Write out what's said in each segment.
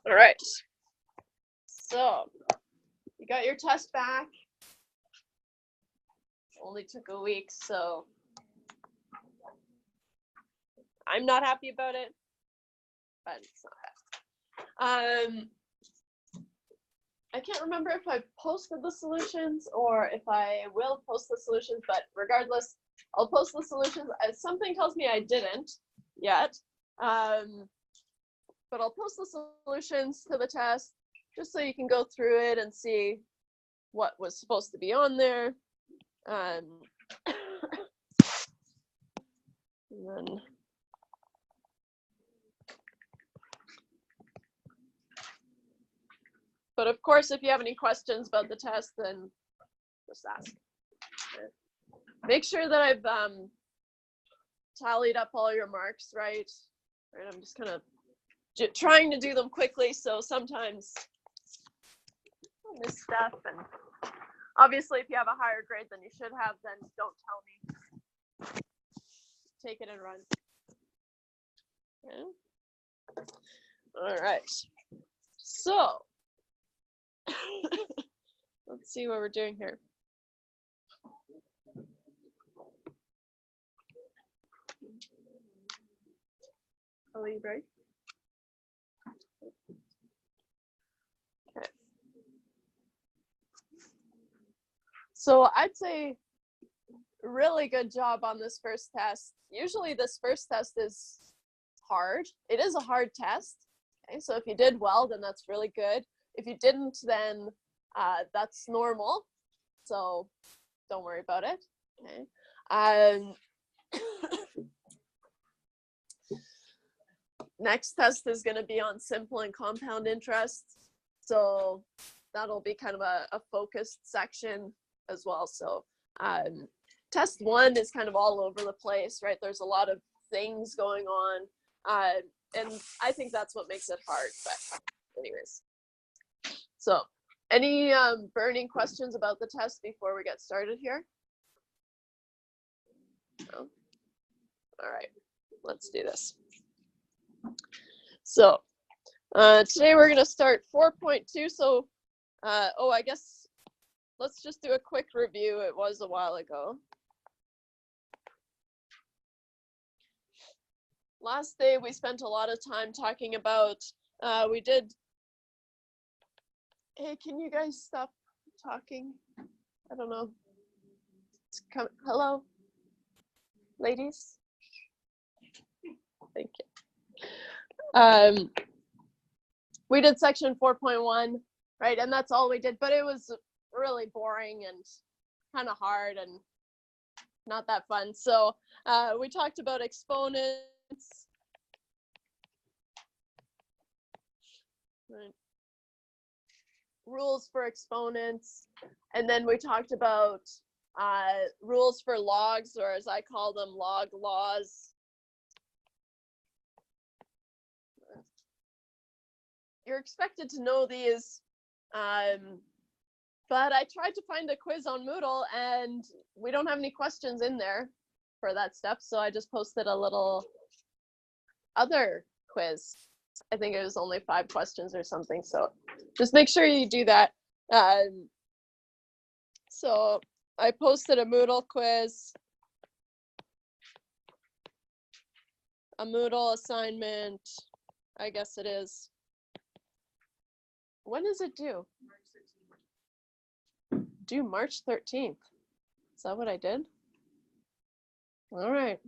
All right. So you got your test back. Only took a week, so I'm not happy about it, but it's not bad. I can't remember if I posted the solutions or if I will post the solutions, but regardless, I'll post the solutions. Something tells me I didn't yet, but I'll post the solutions to the test just so you can go through it and see what was supposed to be on there. And then but of course, if you have any questions about the test, then just ask. Make sure that I've tallied up all your marks, right? I'm just kind of trying to do them quickly, so sometimes I miss stuff. And obviously, if you have a higher grade than you should have, then don't tell me. Take it and run. Okay. All right. So let's see what we're doing here. I'll leave, right? Okay. So I'd say really good job on this first test. Usually this first test is hard. It is a hard test. Okay, so if you did well, then that's really good. If you didn't, then that's normal. So don't worry about it. Okay. Next test is going to be on simple and compound interest. So that'll be kind of a focused section as well. So test 1 is kind of all over the place, right? There's a lot of things going on. And I think that's what makes it hard. But anyways. So any burning questions about the test before we get started here? No? All right, let's do this. So today we're going to start 4.2. So, I guess let's just do a quick review. It was a while ago. Last day we spent a lot of time talking about, we did, hey, can you guys stop talking? I don't know. Hello, ladies? Thank you. We did section 4.1, right? And that's all we did, but it was really boring and kind of hard and not that fun. So we talked about exponents. Right. Rules for exponents. And then we talked about rules for logs, or as I call them, log laws. You're expected to know these, but I tried to find a quiz on Moodle and we don't have any questions in there for that stuff, so I just posted a little other quiz. I think it was only 5 questions or something, so just make sure you do that. So I posted a Moodle quiz, a Moodle assignment, I guess it is. When is it due? Due March 13th. Is that what I did? All right.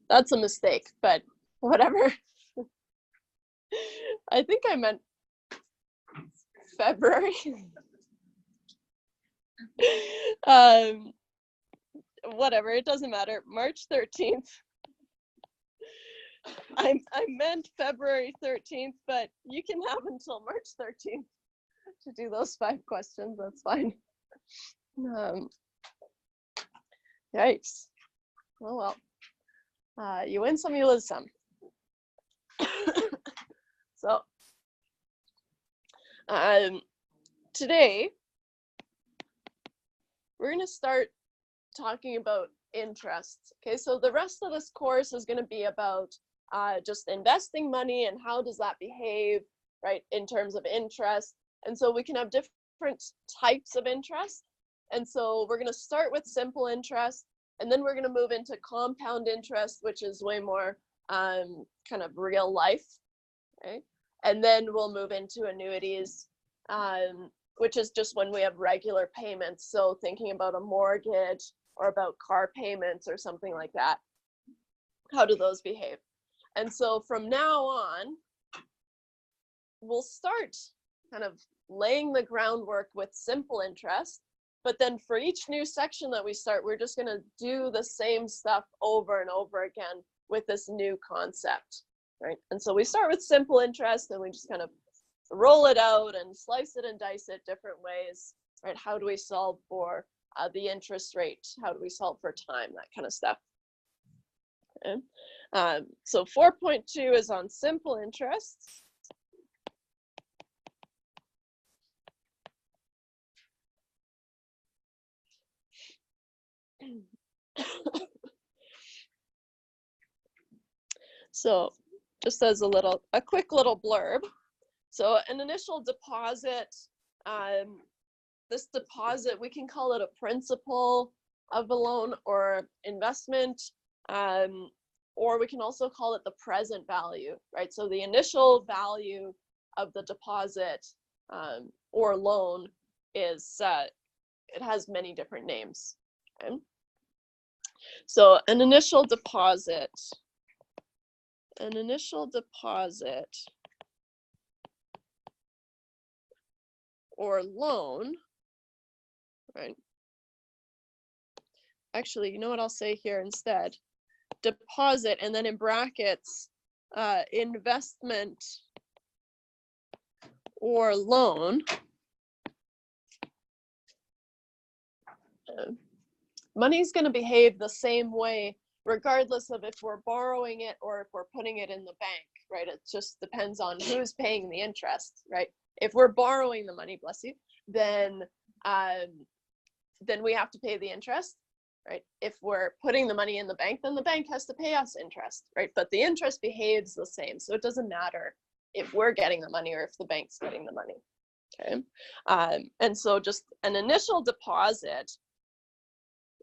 That's a mistake, but whatever. I think I meant February. Whatever, it doesn't matter. March 13th. I meant February 13th, but you can have until March 13th to do those 5 questions. That's fine. Yikes. Oh well. You win some, you lose some. So today we're going to start talking about interest. Okay, so the rest of this course is going to be about just investing money and how does that behave, right, in terms of interest. And so we can have different types of interest. And so we're going to start with simple interest, and then we're going to move into compound interest, which is way more kind of real life, right? And then we'll move into annuities, which is just when we have regular payments. So thinking about a mortgage or about car payments or something like that. How do those behave? And so from now on, we'll start kind of laying the groundwork with simple interest. But then for each new section that we start, we're just going to do the same stuff over and over again with this new concept, right? And so we start with simple interest, and we just kind of roll it out and slice it and dice it different ways, right? How do we solve for the interest rate? How do we solve for time? That kind of stuff. Okay. So 4.2 is on simple interest. So just as a quick little blurb. So an initial deposit, this deposit, we can call it a principal of a loan or investment, or we can also call it the present value, right? So the initial value of the deposit or loan is, it has many different names, okay? So an initial deposit or loan, right? Actually, you know what I'll say here instead? Deposit, and then in brackets, investment or loan. Money's going to behave the same way regardless of if we're borrowing it or if we're putting it in the bank, right? It just depends on who's paying the interest, right? If we're borrowing the money, bless you, then we have to pay the interest, right? If we're putting the money in the bank, then the bank has to pay us interest, right? But the interest behaves the same, so it doesn't matter if we're getting the money or if the bank's getting the money, okay? And so just an initial deposit,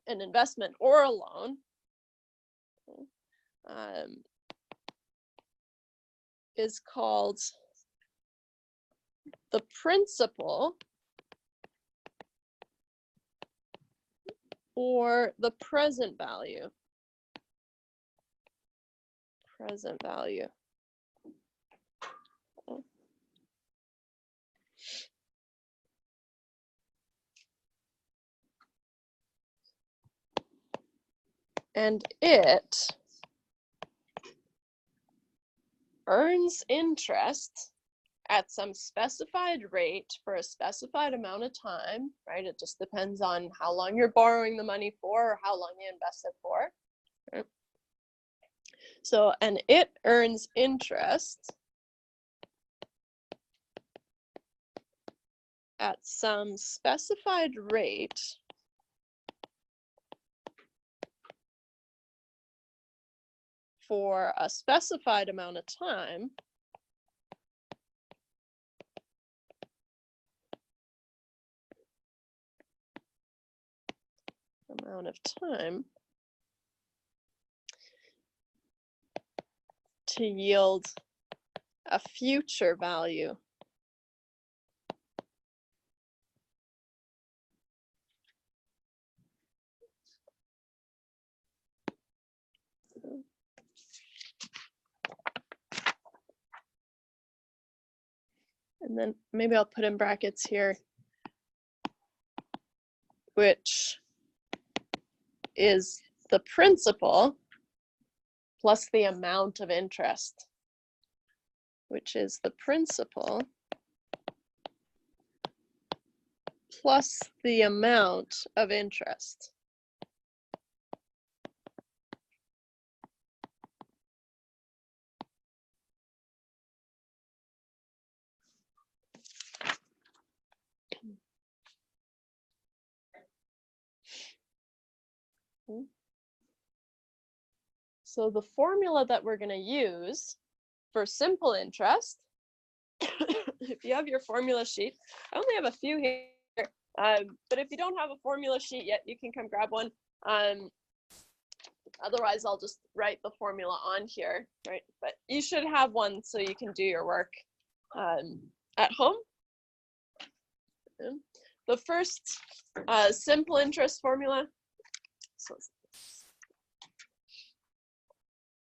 an investment or a loan, is called the principal or the present value. Present value. And it earns interest at some specified rate for a specified amount of time, right? It just depends on how long you're borrowing the money for or how long you invest it for. Right? So, and it earns interest at some specified rate for a specified amount of time to yield a future value. And then maybe I'll put in brackets here, which is the principal plus the amount of interest, which is the principal plus the amount of interest. So the formula that we're going to use for simple interest, if you have your formula sheet, I only have a few here, but if you don't have a formula sheet yet, you can come grab one. Otherwise, I'll just write the formula on here, right? But you should have one so you can do your work at home. The first simple interest formula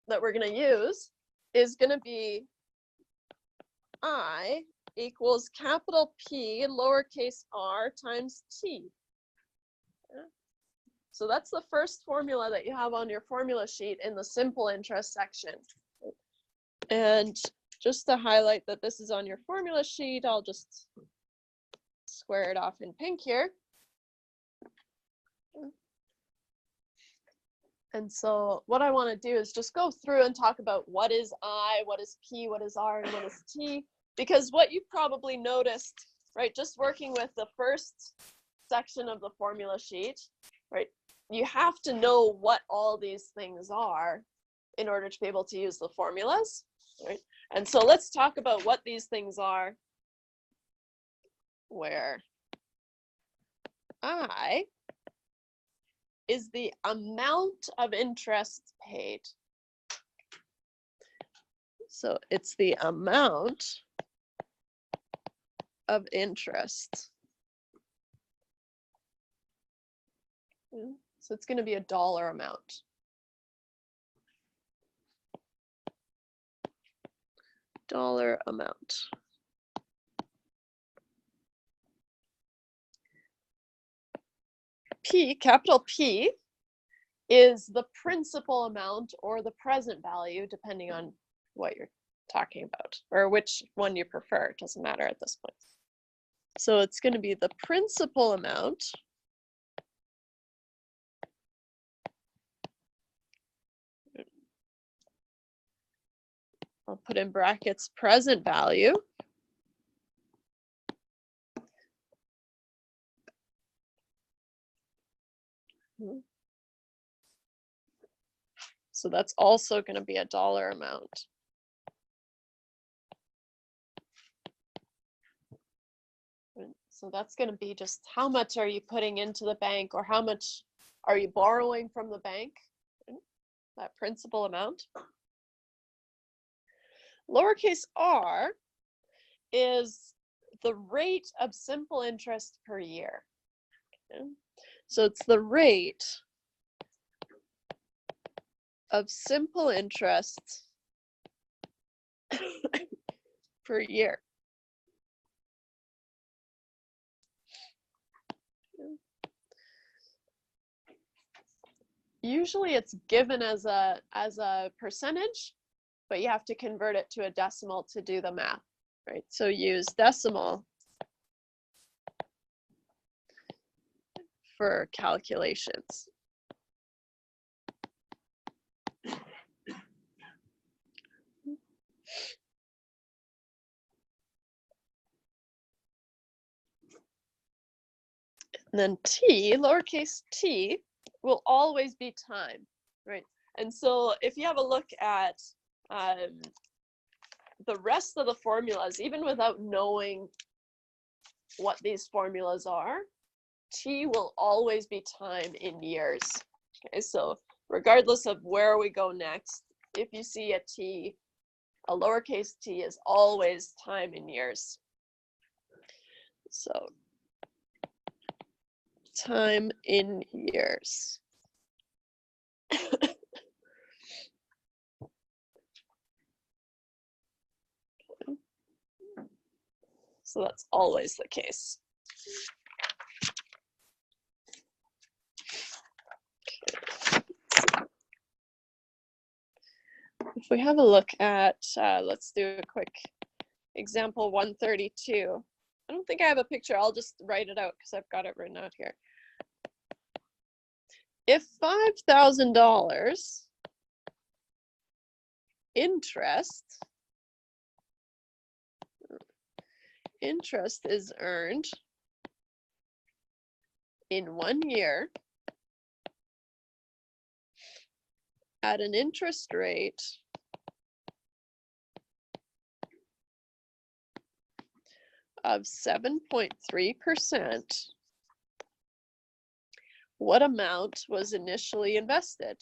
that we're going to use is going to be I equals capital P lowercase r times t. So that's the first formula that you have on your formula sheet in the simple interest section. And just to highlight that this is on your formula sheet, I'll just square it off in pink here. And so what I want to do is just go through and talk about what is I, what is P, what is R, and what is T. Because what you probably noticed, right, just working with the first section of the formula sheet, right, you have to know what all these things are in order to be able to use the formulas, right? And so let's talk about what these things are, where I is the amount of interest paid. So it's the amount of interest. So it's going to be a dollar amount. Dollar amount. P, capital P, is the principal amount or the present value, depending on what you're talking about, or which one you prefer. It doesn't matter at this point. So it's going to be the principal amount I'll put in brackets present value so that's also going to be a dollar amount. So that's going to be just how much are you putting into the bank, or how much are you borrowing from the bank, that principal amount. Lowercase r is the rate of simple interest per year. Okay? So it's the rate of simple interest per year. Usually it's given as a percentage, but you have to convert it to a decimal to do the math, right? So use decimal for calculations. And then t, lowercase t, will always be time, right? And so if you have a look at the rest of the formulas, even without knowing what these formulas are, t will always be time in years. Okay, so regardless of where we go next, if you see a t, a lowercase t is always time in years. So time in years. So that's always the case. If we have a look at, let's do a quick example 132. I don't think I have a picture. I'll just write it out because I've got it written out here. If $5,000 interest is earned in 1 year at an interest rate of 7.3%, what amount was initially invested?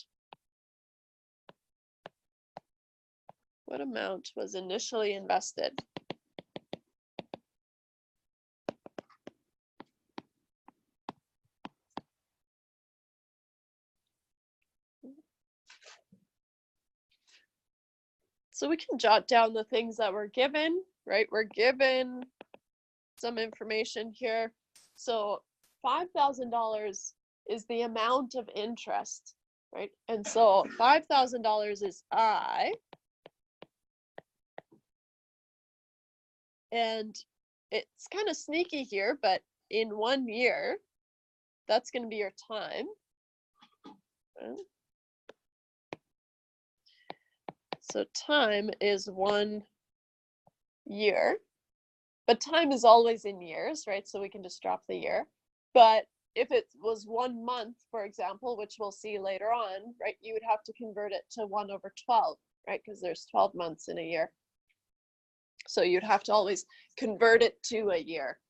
What amount was initially invested? So we can jot down the things that we're given, right? We're given some information here. So $5,000 is the amount of interest, right? And so $5,000 is I. And it's kind of sneaky here, but in 1 year, that's going to be your time. So time is 1 year, but time is always in years, right? So we can just drop the year. But if it was 1 month, for example, which we'll see later on, right, you would have to convert it to 1/12, right? Because there's 12 months in a year. So you'd have to always convert it to a year.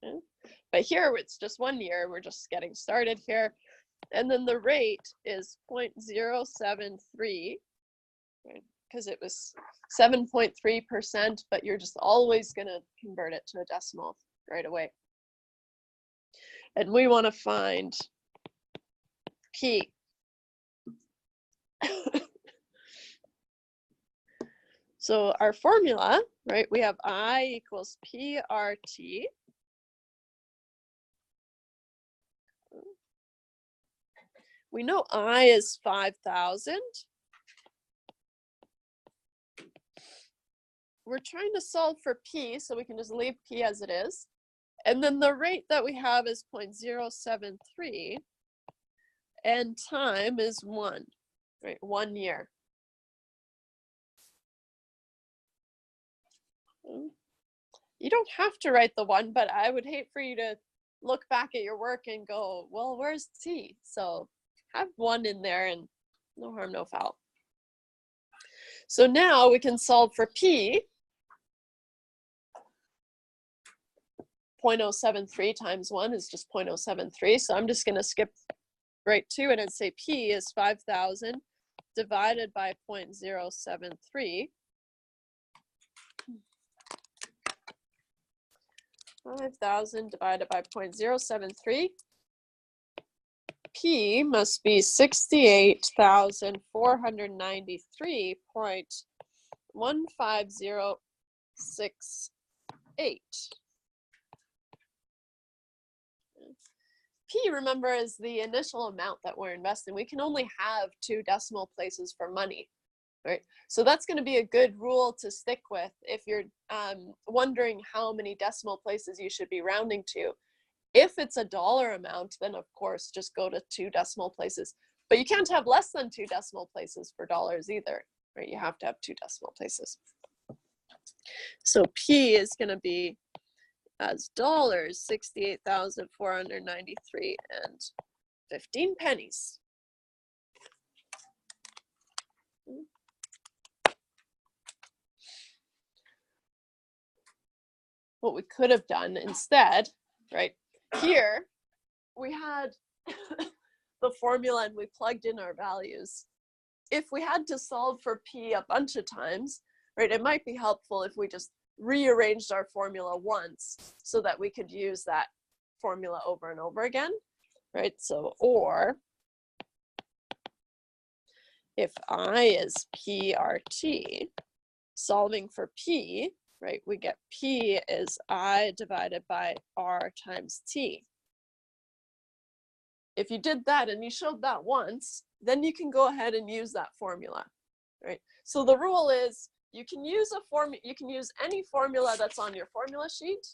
Okay? But here it's just 1 year. We're just getting started here. And then the rate is 0.073, right? Because it was 7.3%, but you're just always going to convert it to a decimal right away. And we want to find P. So our formula, right, we have I equals PRT. We know I is 5,000. We're trying to solve for P, so we can just leave P as it is. And then the rate that we have is 0.073. And time is 1, right? 1 year. You don't have to write the 1, but I would hate for you to look back at your work and go, well, where's T? So have 1 in there and no harm, no foul. So now we can solve for P. 0.073 times 1 is just 0.073. So I'm just going to skip right to it and say P is 5,000 divided by 0.073. 5,000 divided by 0.073. P must be 68,493.15068. P, remember, is the initial amount that we're investing. We can only have 2 decimal places for money, right? So that's going to be a good rule to stick with if you're wondering how many decimal places you should be rounding to. If it's a dollar amount, then of course just go to 2 decimal places. But you can't have less than 2 decimal places for dollars either, right? You have to have 2 decimal places. So P is going to be as dollars 68,493 and 15 pennies. What we could have done instead, right? Here we had the formula and we plugged in our values. If we had to solve for P a bunch of times, right, it might be helpful if we just rearranged our formula once so that we could use that formula over and over again, right? So, or if I is PRT, solving for P, right, we get P is I divided by R times T. If you did that and you showed that once, then you can go ahead and use that formula, right? So the rule is you can use any formula that's on your formula sheet.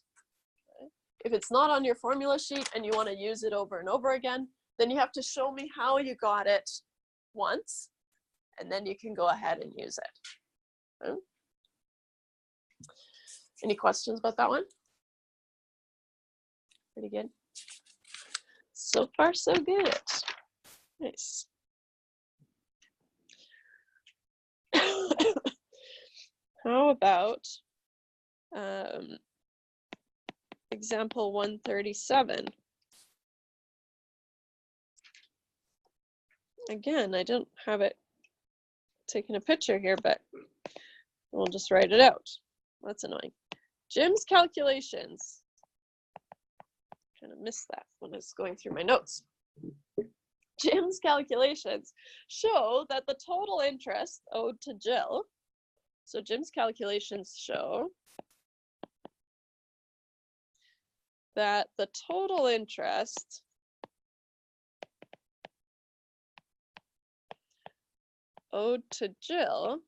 Okay? If it's not on your formula sheet and you want to use it over and over again, then you have to show me how you got it once, and then you can go ahead and use it. Okay? Any questions about that one? Pretty good. So far, so good. Nice. How about example 137? Again, I don't have it taking a picture here, but we'll just write it out. That's annoying. Jim's calculations. Kind of missed that when I was going through my notes. Jim's calculations show that the total interest owed to Jill, so Jim's calculations show that the total interest owed to Jill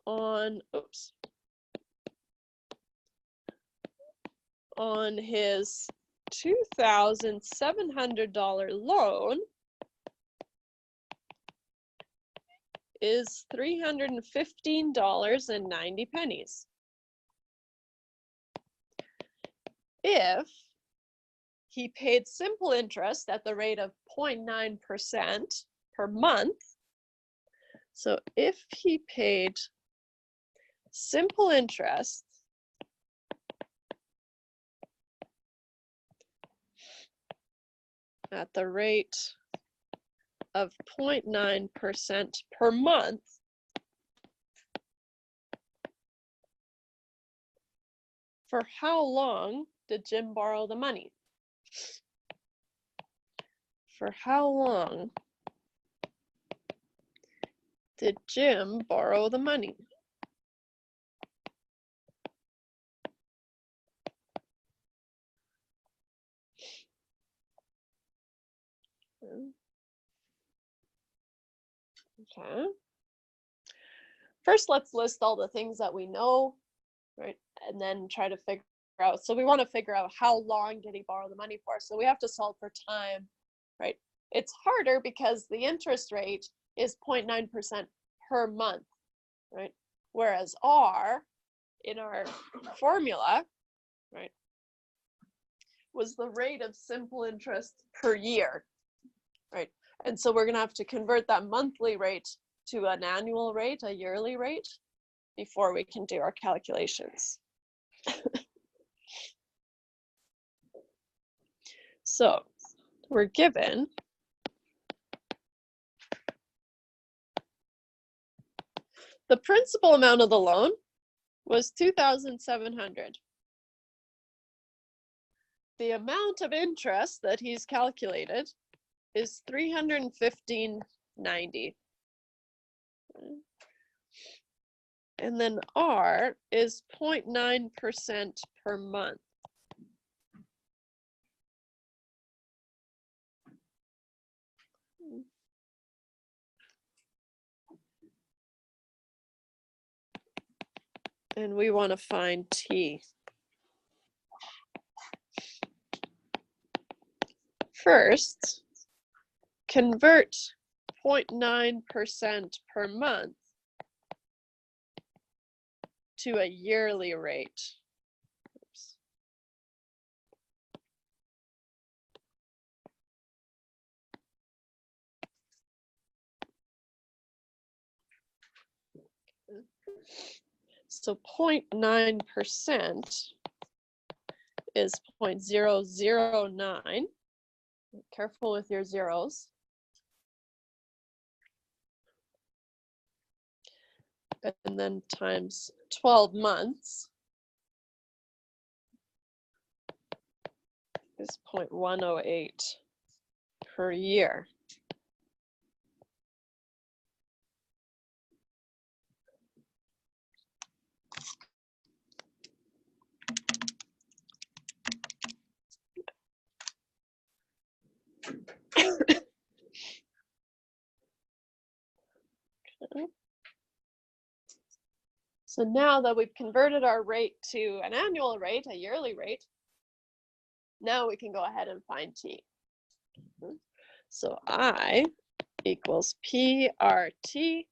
on, on his $2,700 loan is $315.90. If he paid simple interest at the rate of 0.9% per month, so if he paid simple interest at the rate of 0.9% per month, for how long did Jim borrow the money? For how long did Jim borrow the money? Okay. First, let's list all the things that we know, right? And then try to figure out. So we want to figure out how long did he borrow the money for? So we have to solve for time, right? It's harder because the interest rate is 0.9% per month, right? Whereas R in our formula, right, was the rate of simple interest per year, right? And so we're going to have to convert that monthly rate to an annual rate, a yearly rate, before we can do our calculations. So we're given the principal amount of the loan was $2,700. The amount of interest that he's calculated is $315.90. And then R is 0.9% per month. And we want to find T. First, convert 0.9% per month to a yearly rate. Oops. So 0.9% is 0.009. Careful with your zeros. And then times 12 months is 0.108 per year. Okay. So now that we've converted our rate to an annual rate, a yearly rate, now we can go ahead and find T. So I equals PRT.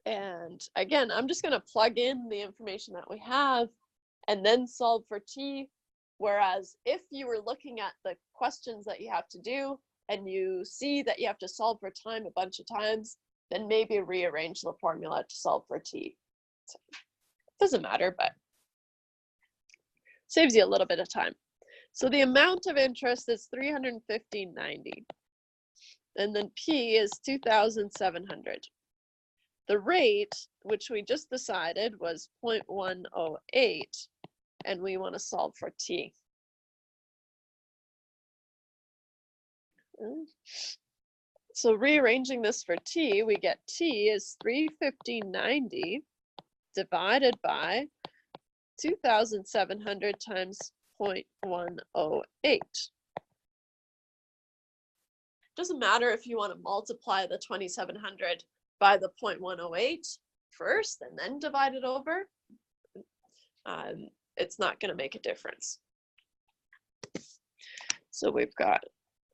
And again, I'm just going to plug in the information that we have and then solve for T. Whereas if you were looking at the questions that you have to do and you see that you have to solve for time a bunch of times, then maybe rearrange the formula to solve for t. So, doesn't matter, but saves you a little bit of time. So the amount of interest is $315.90. And then P is 2,700. The rate, which we just decided was 0.108, and we want to solve for T. So rearranging this for T, we get T is 315.90 divided by 2,700 times 0.108. Doesn't matter if you want to multiply the 2,700 by the 0.108 first and then divide it over. It's not going to make a difference. So we've got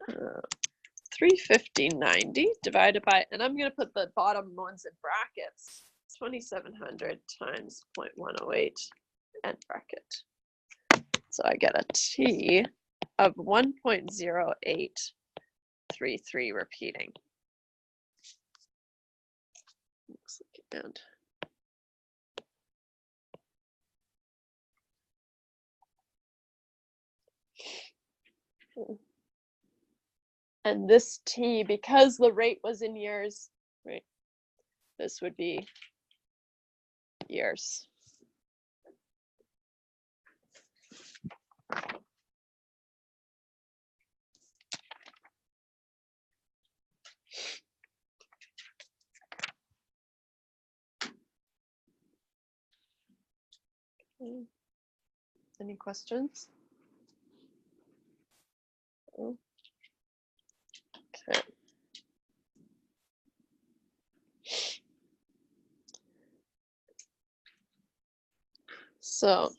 315.90 divided by, and I'm going to put the bottom ones in brackets, 2,700 times 0.108 end bracket. So I get a T of 1.0833 repeating. Looks like it and. And this T, because the rate was in years, right? This would be years. Okay. Any questions? Okay. So,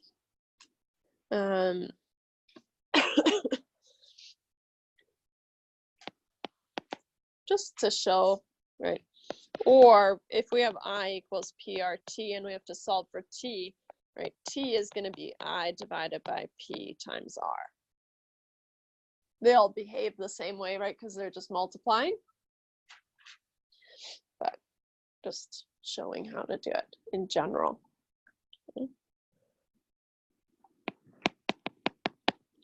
just to show, right? Or if we have I equals PRT and we have to solve for T, right? T is going to be I divided by P times R. They all behave the same way, right? Because they're just multiplying. But just showing how to do it in general. Okay.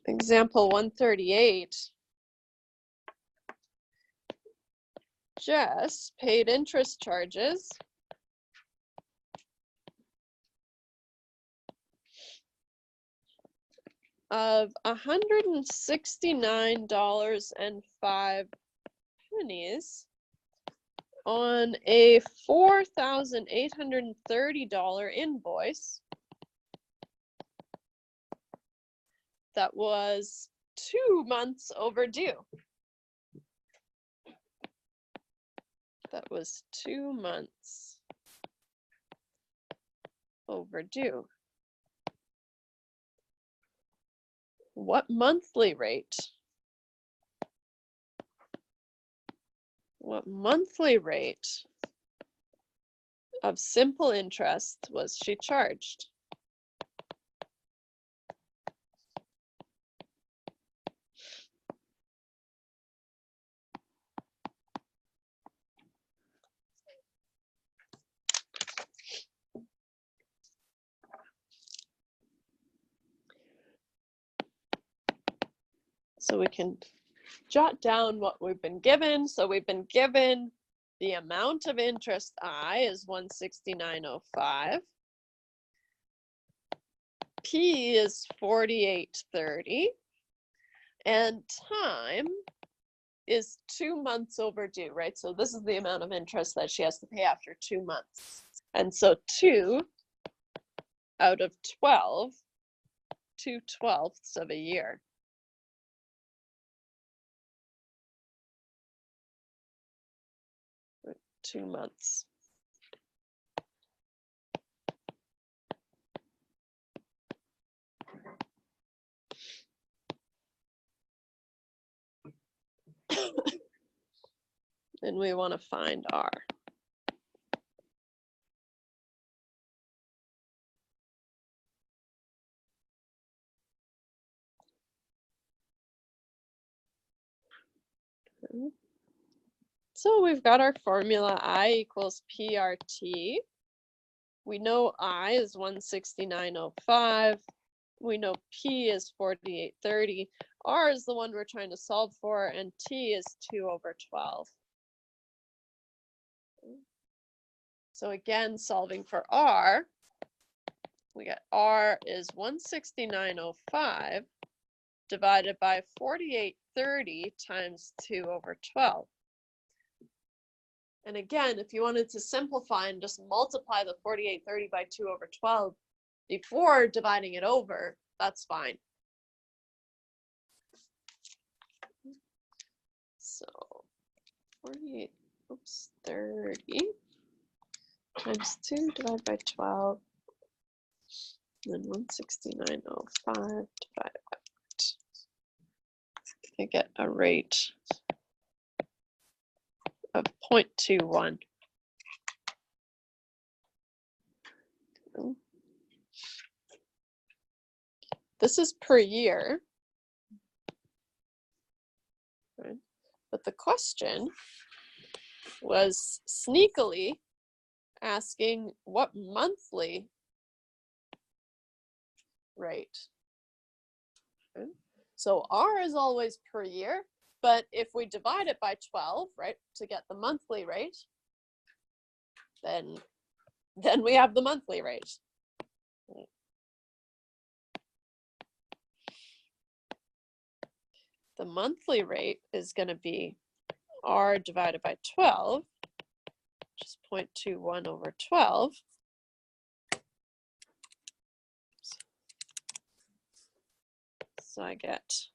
Example 138. Jess paid interest charges of $169.05 on a $4,830 invoice that was 2 months overdue. That was 2 months overdue. What monthly rate? What monthly rate of simple interest was she charged? So we can jot down what we've been given. So we've been given the amount of interest I is 169.05. P is 48.30. And time is 2 months overdue, right? So this is the amount of interest that she has to pay after 2 months. And so 2 out of 12, 2/12 of a year. Right, 2 months. And we want to find R. So we've got our formula I equals PRT. We know I is 169.05. We know P is 48.30. R is the one we're trying to solve for, and T is 2/12. So again, solving for R, we get R is 169.05 divided by 48.30 times 2/12. And again, if you wanted to simplify and just multiply the 48.30 by 2/12 before dividing it over, that's fine. So 30 times 2 divided by 12, and then 169.05 divided by 8. I get a rate of 0.21. This is per year, right? But the question was sneakily asking what monthly rate. Okay. So R is always per year, but if we divide it by 12, right, to get the monthly rate, then we have the monthly rate. The monthly rate is going to be R divided by 12, which is 0.21/12. So I get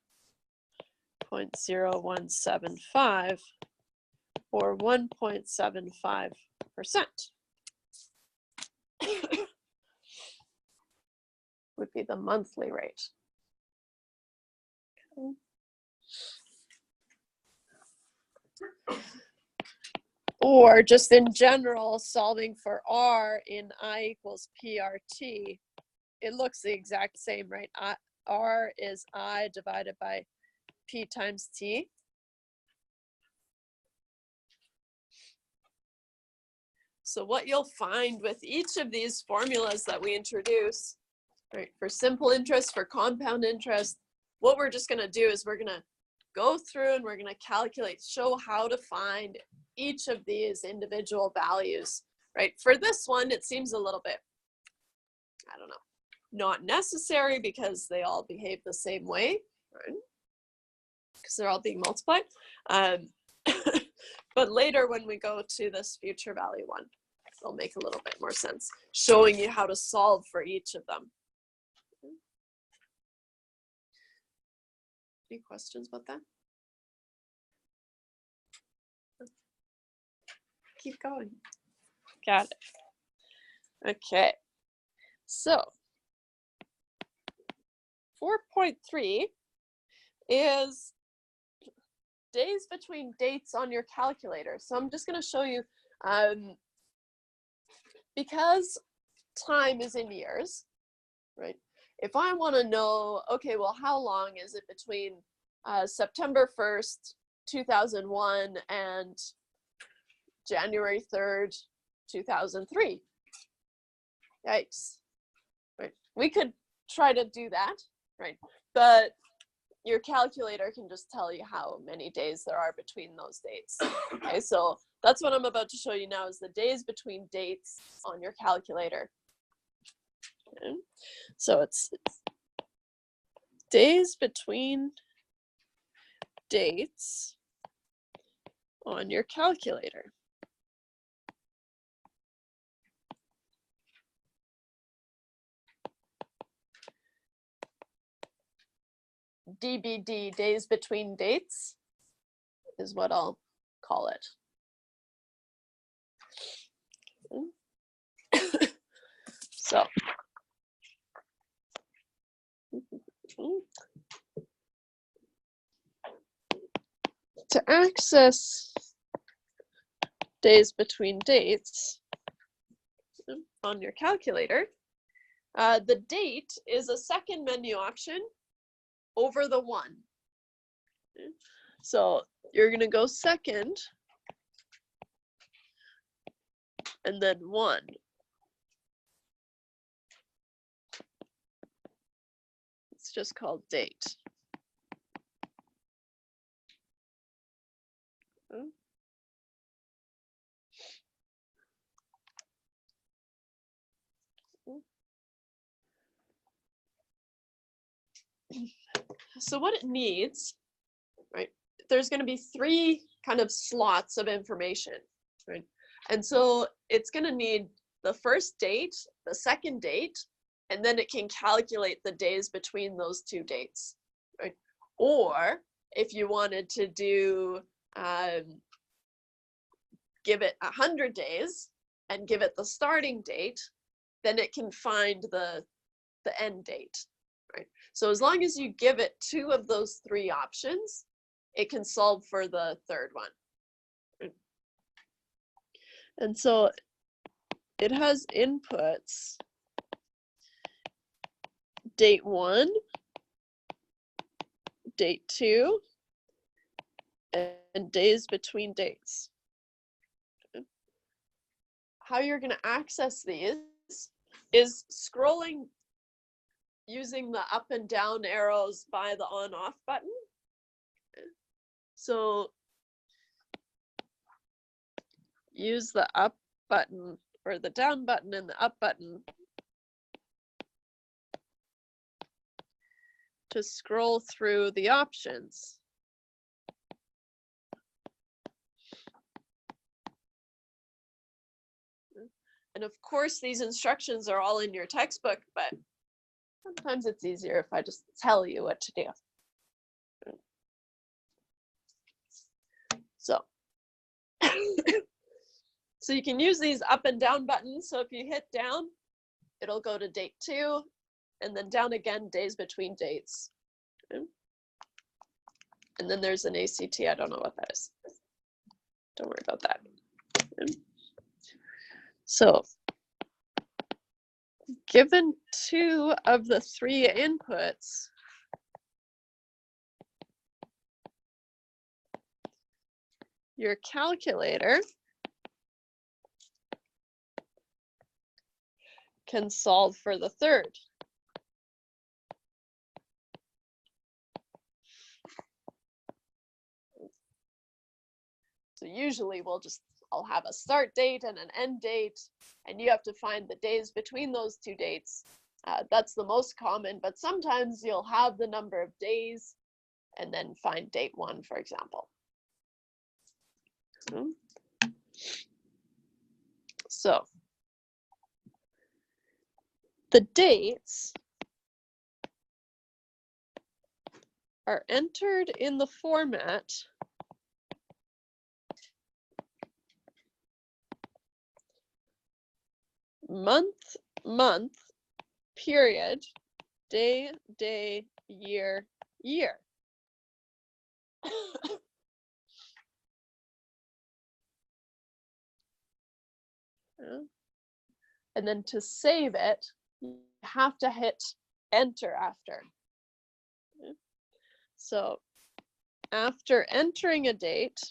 0.0175 or 1.75% would be the monthly rate. Okay. Or just in general, solving for R in I equals PRT, it looks the exact same, right? R is I divided by P times T. So what you'll find with each of these formulas that we introduce, right, for simple interest, for compound interest, what we're just going to do is we're going to go through and we're going to calculate, show how to find each of these individual values, right? For this one, it seems a little bit, I don't know, not necessary because they all behave the same way, right? Because they're all being multiplied. But later when we go to this future value one, it'll make a little bit more sense, showing you how to solve for each of them. Any questions about that? Keep going. Got it. Okay. So 4.3 is days between dates on your calculator. So I'm just going to show you, because time is in years, right? If I want to know, okay, well, how long is it between September 1st, 2001 and January 3rd, 2003? Yikes, right? We could try to do that, right? But your calculator can just tell you how many days there are between those dates. Okay, so that's what I'm about to show you now, is the days between dates on your calculator. Okay. So it's days between dates on your calculator. DBD, days between dates, is what I'll call it. So to access days between dates on your calculator, the date is a second menu option over the 1. So you're going to go second, and then 1. It's just called date. So what it needs, right? There's going to be 3 kind of slots of information, right? And so it's going to need the first date, the second date, and then it can calculate the days between those 2 dates, right? Or if you wanted to do, give it 100 days and give it the starting date, then it can find the end date, right? So as long as you give it 2 of those 3 options, it can solve for the third one. Right? And so it has inputs date 1, date 2, and days between dates. How you're going to access these is scrolling using the up and down arrows by the on-off button. So use the up button or the down button and the up button to scroll through the options. And of course, these instructions are all in your textbook, but sometimes it's easier if I just tell you what to do. So, so you can use these up and down buttons. So if you hit down, it'll go to date 2, and then down again, days between dates. Okay. And then there's an ACT. I don't know what that is. Don't worry about that. Okay. So given 2 of the 3 inputs, your calculator can solve for the third. So usually I'll have a start date and an end date, and you have to find the days between those 2 dates. That's the most common, but sometimes you'll have the number of days and then find date 1, for example. So the dates are entered in the format month, period, day, year. And then to save it, you have to hit enter after. So after entering a date,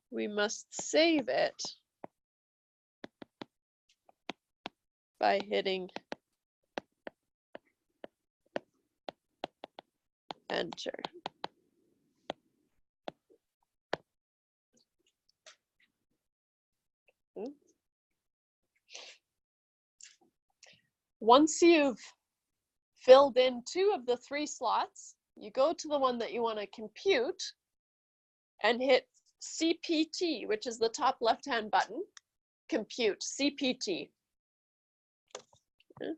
we must save it by hitting enter. Once you've filled in 2 of the 3 slots, you go to the one that you want to compute and hit CPT, which is the top left-hand button. Compute, CPT. Okay.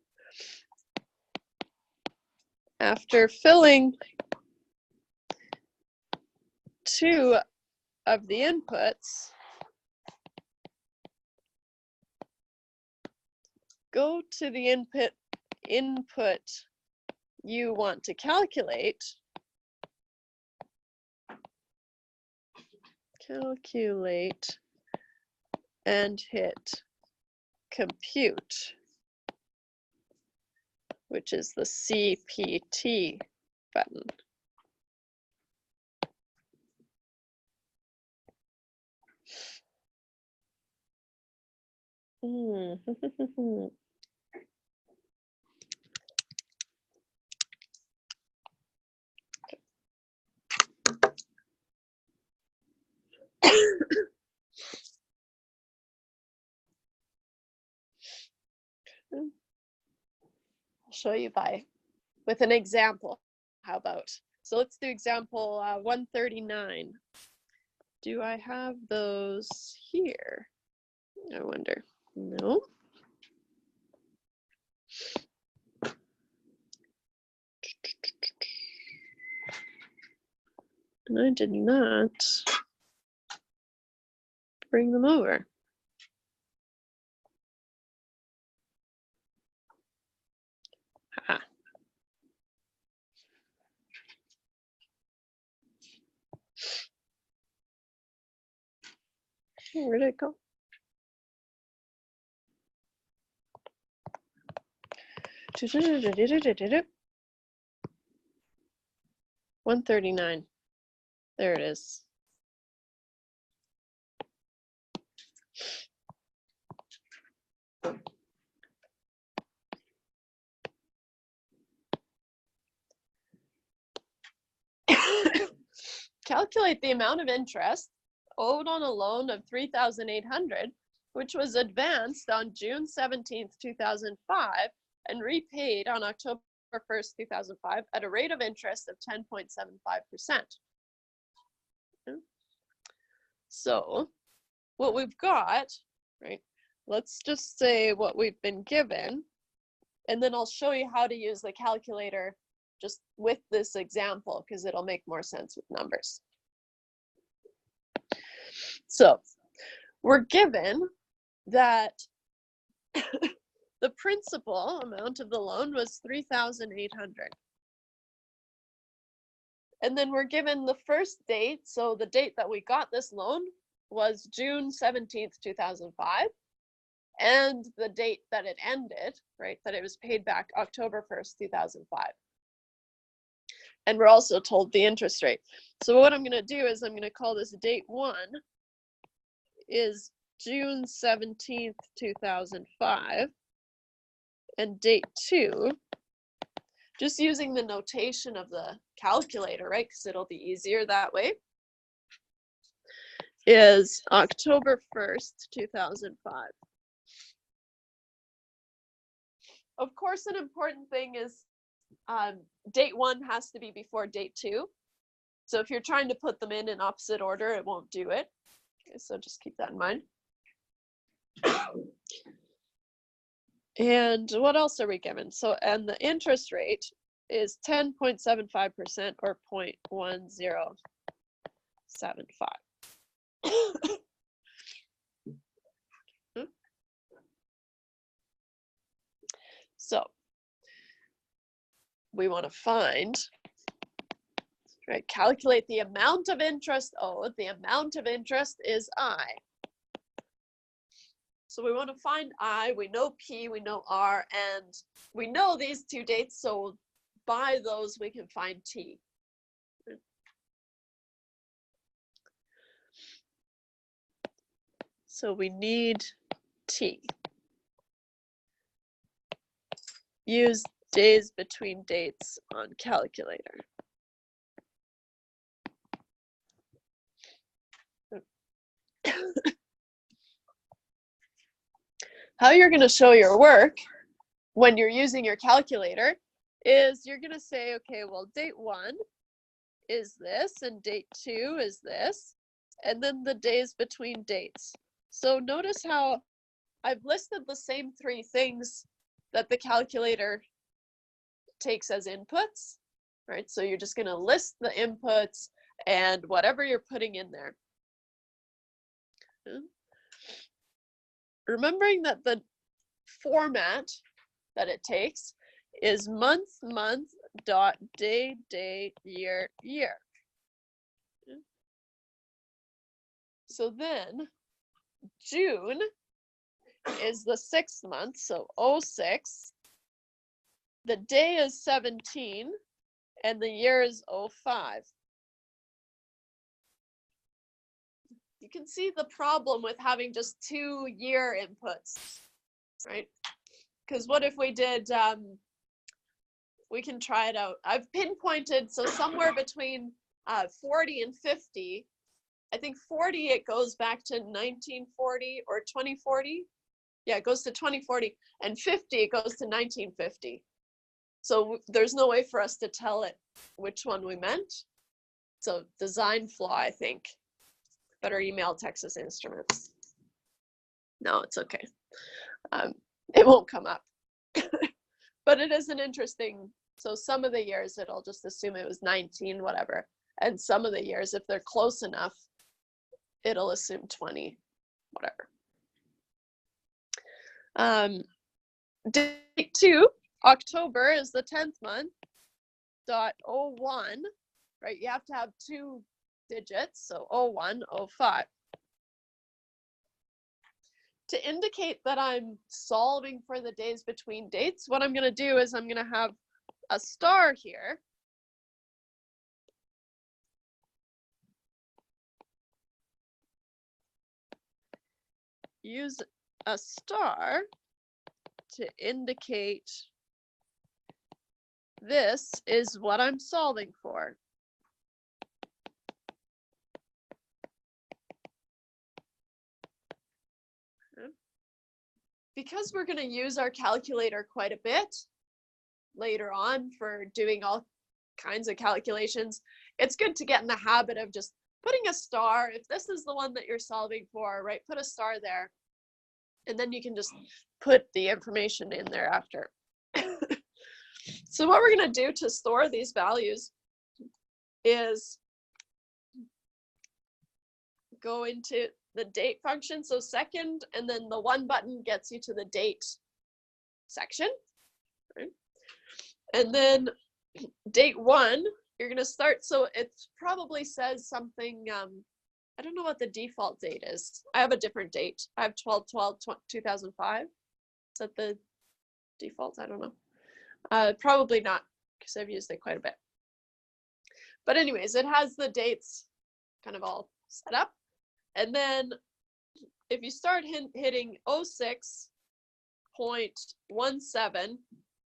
After filling 2 of the inputs, go to the input you want to calculate. Calculate and hit compute, which is the CPT button. I'll show you with an example. How about? So let's do example 139. Do I have those here? I wonder. No. And I did not bring them over. Ha. Where did it go? $139. There it is. Calculate the amount of interest owed on a loan of $3,800, which was advanced on June 17th, 2005, and repaid on October 1st, 2005, at a rate of interest of 10.75%. So, what we've got, right? Let's just say what we've been given, and then I'll show you how to use the calculator just with this example, because it'll make more sense with numbers. So we're given that the principal amount of the loan was $3,800. And then we're given the first date, so the date that we got this loan was June 17th, 2005. And the date that it ended, right, that it was paid back October 1st, 2005. And we're also told the interest rate. So what I'm going to do is I'm going to call this date 1 is June 17th, 2005. And date 2, just using the notation of the calculator, right, because it'll be easier that way, is October 1st, 2005. Of course, an important thing is date 1 has to be before date 2. So if you're trying to put them in opposite order, it won't do it. Okay, so just keep that in mind. And what else are we given? So, and the interest rate is 10.75% or 0.1075. So we want to find, right, calculate the amount of interest owed. The amount of interest is I. So we want to find I, we know P, we know R, and we know these two dates, so by those we can find T. So we need T. Use days between dates on calculator. How you're going to show your work when you're using your calculator is you're going to say, okay, well, date 1 is this, and date 2 is this, and then the days between dates. So notice how I've listed the same 3 things that the calculator takes as inputs, right? So you're just going to list the inputs and whatever you're putting in there. Remembering that the format that it takes is month, month, dot, day, day, year, year. So then June is the 6th month, so 06. the day is 17 and the year is 05. You can see the problem with having just 2 year inputs, right? Because what if we did, we can try it out. I've pinpointed, so somewhere between 40 and 50. I think 40, it goes back to 1940 or 2040. Yeah, it goes to 2040. And 50, it goes to 1950. So there's no way for us to tell it which one we meant. So design flaw, I think. Better email Texas Instruments. No, it's okay. It won't come up. But it is an interesting, so some of the years it'll just assume it was 19, whatever. And some of the years, if they're close enough, it'll assume 20, whatever. Date 2, October is the 10th month, .01, right? You have to have 2 digits, so 01, 05. To indicate that I'm solving for the days between dates, what I'm going to do is I'm going to have a star here. Use a star to indicate this is what I'm solving for. Because we're going to use our calculator quite a bit later on for doing all kinds of calculations, it's good to get in the habit of just putting a star. If this is the one that you're solving for, right, put a star there. And then you can just put the information in there after. So what we're going to do to store these values is go into the date function, so second, and then the 1 button gets you to the date section, right? And then date 1, you're going to start, so it probably says something, I don't know what the default date is. I have a different date. I have 12/12/2005. Is that the default? I don't know. Probably not, because I've used it quite a bit. But anyways, it has the dates kind of all set up. And then if you start hitting 06.17,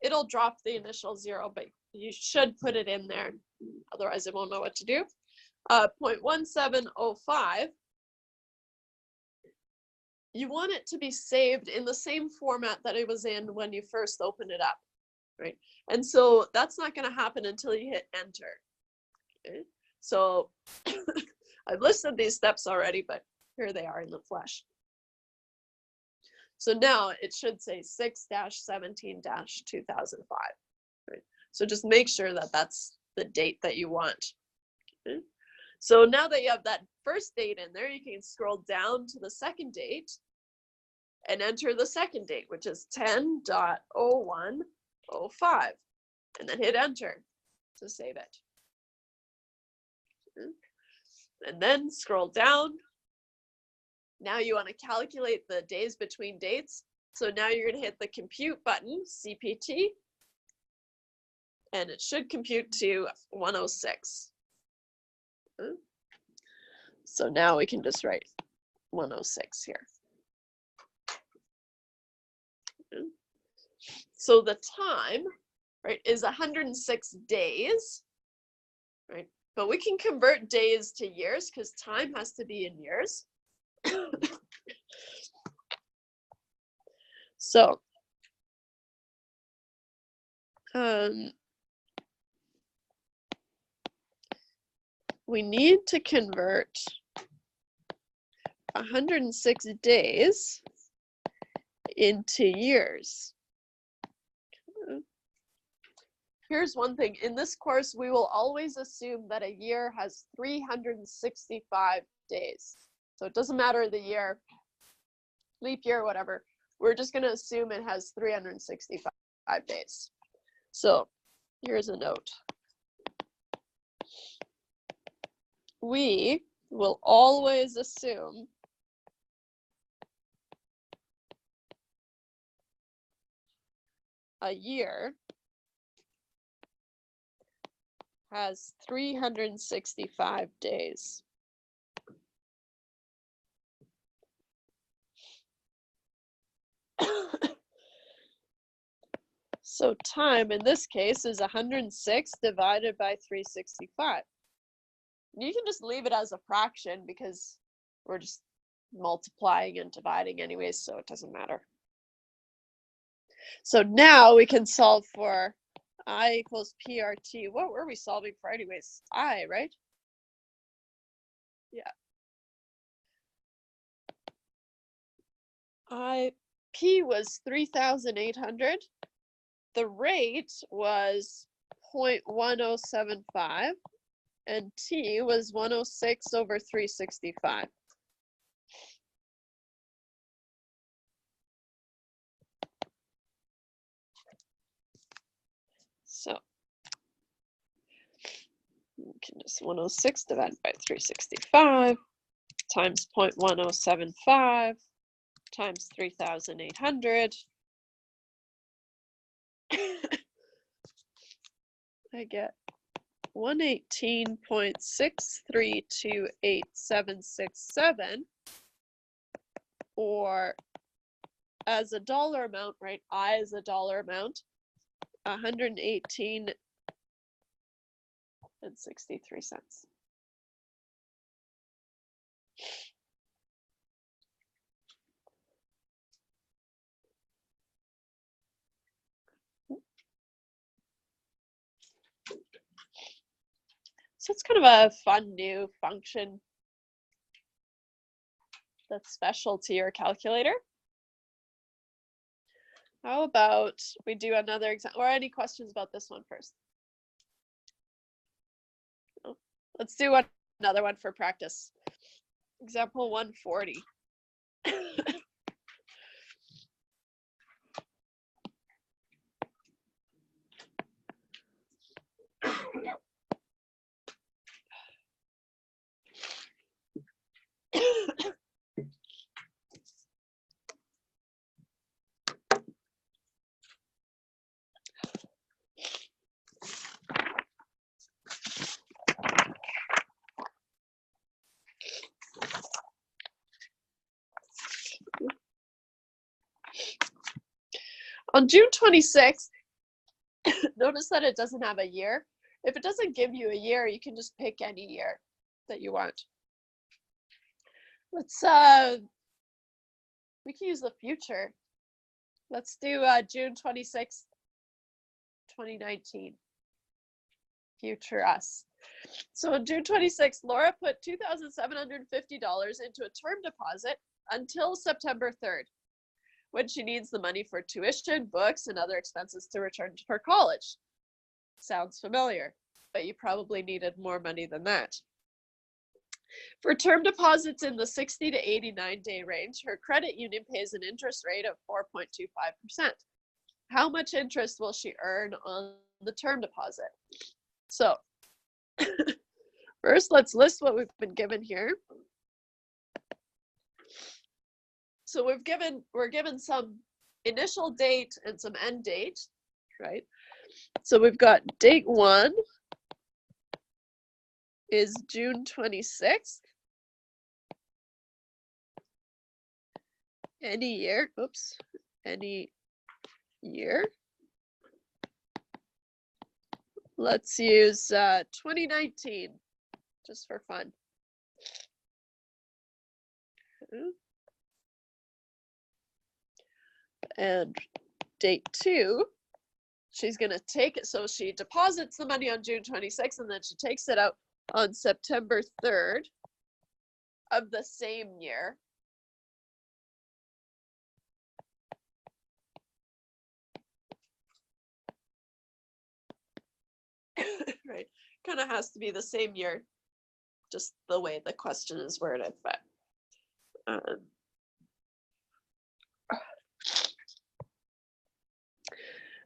it'll drop the initial 0, but you should put it in there. Otherwise, it won't know what to do. 0.1705, you want it to be saved in the same format that it was in when you first opened it up, right? And so that's not going to happen until you hit enter. Okay? So I've listed these steps already, but here they are in the flesh. So now it should say 6-17-2005. Right? So just make sure that that's the date that you want. Okay? So now that you have that first date in there, you can scroll down to the second date and enter the second date, which is 10.0105, and then hit enter to save it. Okay? And then scroll down. Now you want to calculate the days between dates. So now you're going to hit the compute button, CPT, and it should compute to 106. Okay. So now we can just write 106 here. Okay. So the time, right, is 106 days, right? But we can convert days to years because time has to be in years. So we need to convert 106 days into years. Here's one thing. In this course, we will always assume that a year has 365 days. So it doesn't matter the year, leap year, whatever. We're just going to assume it has 365 days. So here's a note. We will always assume a year has 365 days. So time in this case is 106 divided by 365. You can just leave it as a fraction because we're just multiplying and dividing anyways, so it doesn't matter. So now we can solve for I equals PRT. What were we solving for anyways? I, right? Yeah. P was 3,800. The rate was 0.1075 and T was 106 over 365. So you can just 106 divided by 365 times 0.1075 times 3,800. I get 118.6328767, or as a dollar amount, right? I as a dollar amount, 118 and 63 cents. So it's kind of a fun new function that's special to your calculator. How about we do another example, or any questions about this one first? Oh, let's do another one for practice. Example 140. On June 26th, notice that it doesn't have a year. If it doesn't give you a year, you can just pick any year that you want. Let's, we can use the future. Let's do June 26th, 2019. Future us. So on June 26th, Laura put $2,750 into a term deposit until September 3rd, when she needs the money for tuition, books, and other expenses to return to her college. Sounds familiar, but you probably needed more money than that. For term deposits in the 60 to 89 day range, her credit union pays an interest rate of 4.25%. How much interest will she earn on the term deposit? So first, let's list what we've been given here. So we're given some initial date and some end date, right? So we've got date 1 is June 26th. Any year, any year. Let's use 2019, just for fun. And date 2, she's going to take it, so she deposits the money on June 26th, and then she takes it out on September 3rd of the same year. Right, kind of has to be the same year, just the way the question is worded, but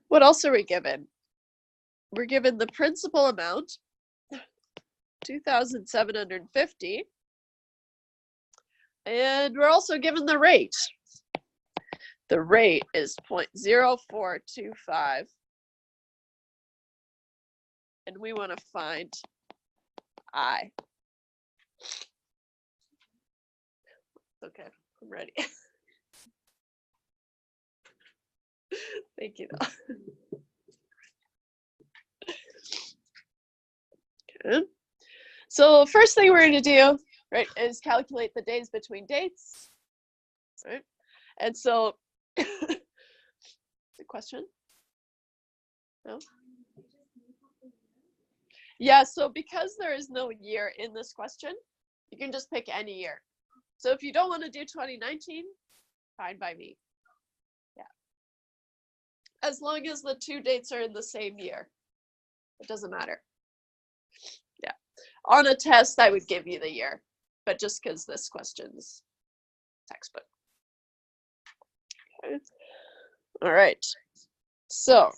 what else are we given? We're given the principal amount, 2,750, and we're also given the rate. The rate is 0.0425 and we want to find I. Okay, I'm ready. Thank you. Okay. So first thing we're going to do, right, is calculate the days between dates, right? And so, the question? No? Yeah, so because there is no year in this question, you can just pick any year. So if you don't want to do 2019, fine by me. Yeah. As long as the two dates are in the same year, it doesn't matter. Yeah. On a test, I would give you the year, but just because this question's textbook. Okay. All right. So,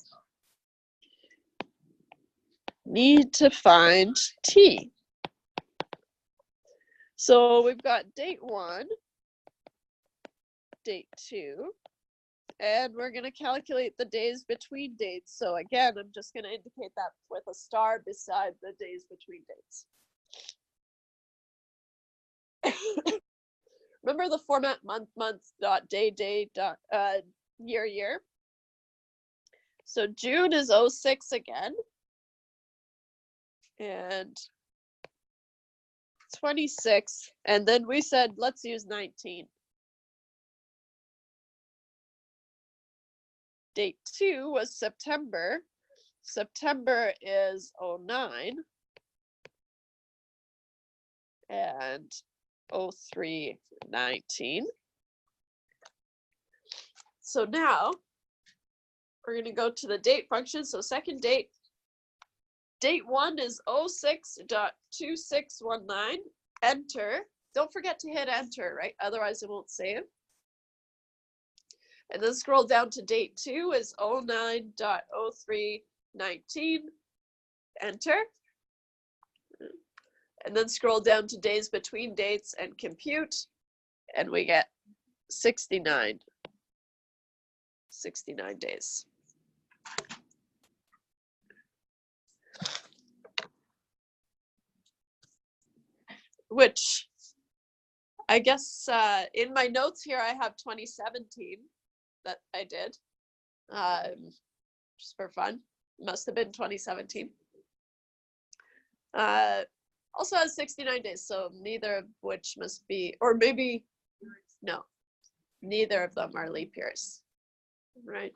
need to find T. So we've got date 1, date 2, and we're going to calculate the days between dates. So again, I'm just going to indicate that with a star beside the days between dates. Remember the format month, month, dot, day, day, dot, year, year. So June is 06 again. And 26, and then we said, let's use 19. Date 2 was September. September is 09. And 03, 19. So now we're going to go to the date function. So second date. Date 1 is 06.2619. Enter. Don't forget to hit enter, right? Otherwise it won't save. And then scroll down to date 2 is 09.0319. Enter. And then scroll down to days between dates and compute. And we get 69. 69 days. Which I guess in my notes here, I have 2017 that I did just for fun. Must have been 2017. Also has 69 days, so neither of which must be, or maybe, no, neither of them are leap years, right?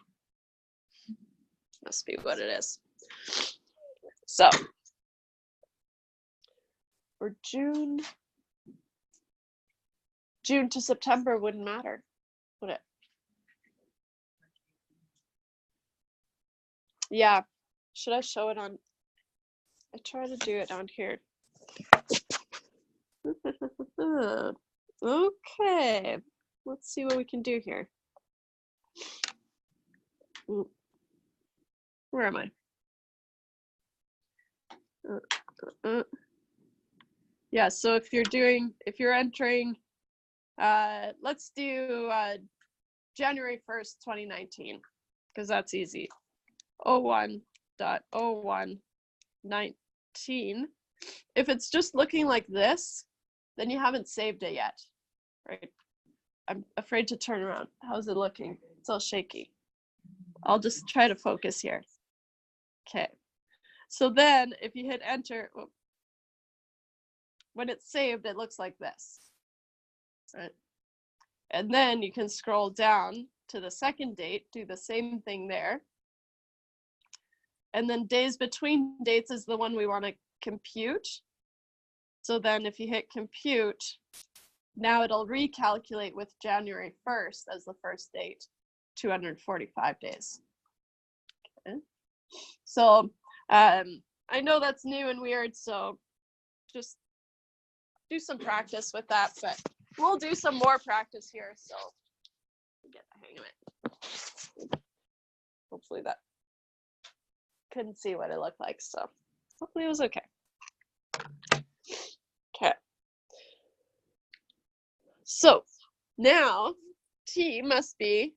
Must be what it is. So, for June to September wouldn't matter, would it? Yeah. Should I show it on? I try to do it on here. Okay. Let's see what we can do here. Where am I? Yeah, so if you're entering, let's do January 1st, 2019, because that's easy. 01.0119. If it's just looking like this, then you haven't saved it yet, right? I'm afraid to turn around. How's it looking? It's all shaky. I'll just try to focus here. Okay. So then if you hit enter, when it's saved, it looks like this, right? And then you can scroll down to the second date, do the same thing there. And then days between dates is the one we want to compute. So then if you hit compute, now it'll recalculate with January 1st as the first date, 245 days. Okay. So I know that's new and weird, so just do some practice with that, but we'll do some more practice here, so get the hang of it. Hopefully that couldn't see what it looked like, so hopefully it was okay. Okay. So now T must be